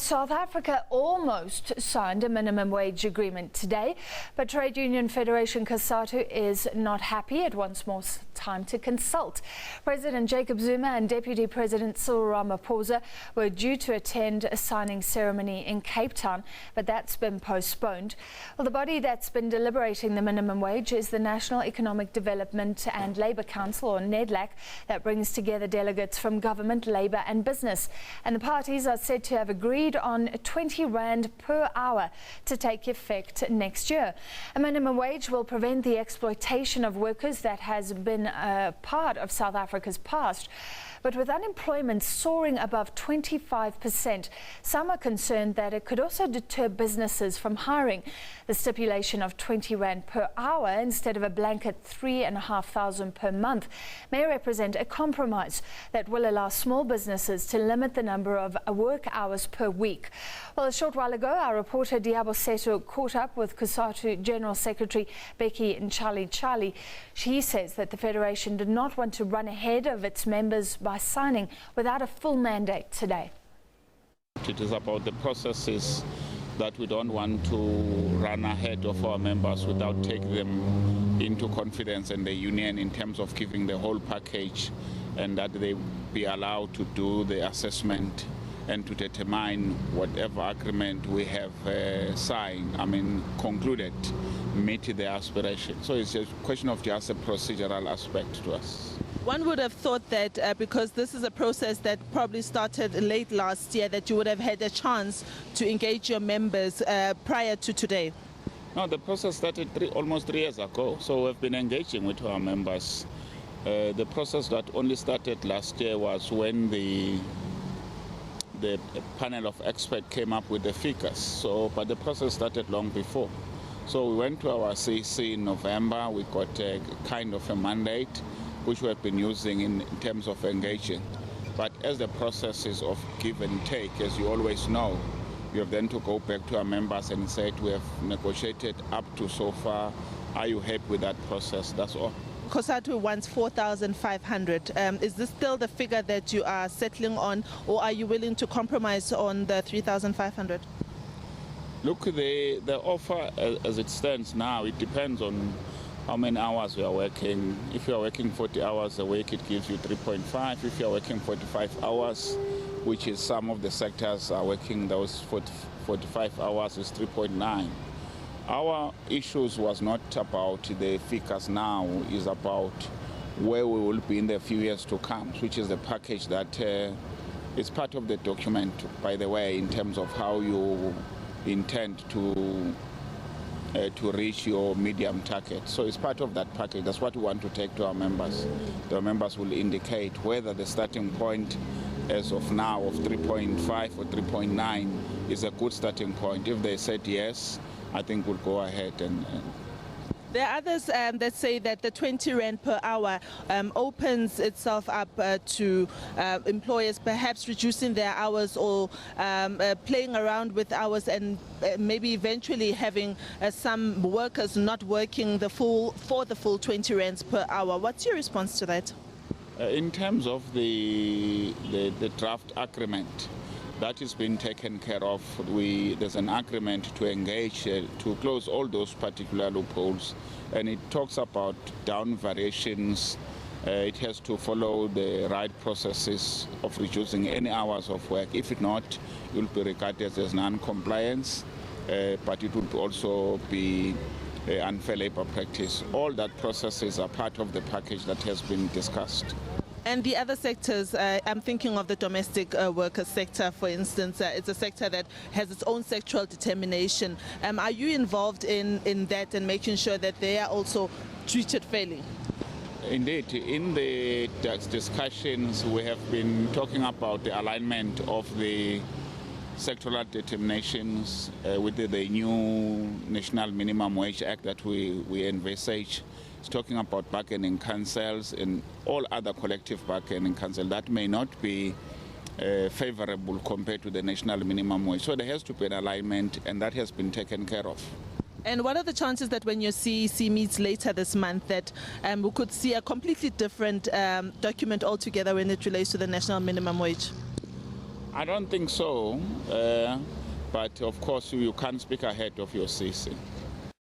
South Africa almost signed a minimum wage agreement today, but Trade Union Federation COSATU is not happy. It wants more time to consult. President Jacob Zuma and Deputy President Cyril Ramphosa were due to attend a signing ceremony in Cape Town, but that's been postponed. Well, the body that's been deliberating the minimum wage is the National Economic Development and Labour Council, or Nedlac, that brings together delegates from government, labour and business. And the parties are said to have agreed on 20 rand per hour to take effect next year. A minimum wage will prevent the exploitation of workers that has been a part of South Africa's past. But with unemployment soaring above 25%, some are concerned that it could also deter businesses from hiring. The stipulation of 20 rand per hour instead of a blanket 3,500 per month may represent a compromise that will allow small businesses to limit the number of work hours per week. Well, a short while ago, our reporter Diabo Seto caught up with COSATU General Secretary Becky Nchali. She says that the Federation did not want to run ahead of its members by signing without a full mandate today. It is about the processes that we don't want to run ahead of our members without taking them into confidence in the union in terms of giving the whole package, and that they be allowed to do the assessment and to determine whatever agreement we have concluded, meet their aspirations. So it's a question of just a procedural aspect to us. One would have thought that because this is a process that probably started late last year, that you would have had a chance to engage your members prior to today. No, the process started almost 3 years ago, so we've been engaging with our members. The process that only started last year was when the panel of experts came up with the figures. But the process started long before. So we went to our CC in November. We got a kind of a mandate, which we have been using in terms of engaging. But as the processes of give and take, as you always know, you have then to go back to our members and say, we have negotiated up to so far. Are you happy with that process? That's all. COSATU wants 4,500. Is this still the figure that you are settling on, or are you willing to compromise on the 3,500? Look, the offer as it stands now, it depends on how many hours we are working. If you are working 40 hours a week, it gives you 3.5. If you are working 45 hours, which is some of the sectors are working those 45 hours, is 3.9. Our issues was not about the figures now, is about where we will be in the few years to come, which is the package that is part of the document, by the way, in terms of how you intend to reach your medium target. So it's part of that package. That's what we want to take to our members. The members will indicate whether the starting point as of now of 3.5 or 3.9 is a good starting point. If they said yes, I think we'll go ahead and There are others that say that the 20 rand per hour opens itself up to employers perhaps reducing their hours or playing around with hours, and maybe eventually having some workers not working for the full 20 rands per hour. What's your response to that? In terms of the draft agreement, that is being taken care of. There's an agreement to engage to close all those particular loopholes, and it talks about down variations. It has to follow the right processes of reducing any hours of work. If it not, it will be regarded as non-compliance, but it would also be unfair labor practice. All that processes are part of the package that has been discussed. And the other sectors, I'm thinking of the domestic worker sector, for instance. It's a sector that has its own sectoral determination. Are you involved in that and making sure that they are also treated fairly? Indeed. In the discussions, we have been talking about the alignment of the sectoral determinations with the new National Minimum Wage Act that we envisage. It's talking about bargaining councils and all other collective bargaining councils that may not be favorable compared to the national minimum wage. So there has to be an alignment, and that has been taken care of. And what are the chances that when your CEC meets later this month that we could see a completely different document altogether when it relates to the national minimum wage? I don't think so, but of course you can't speak ahead of your CC.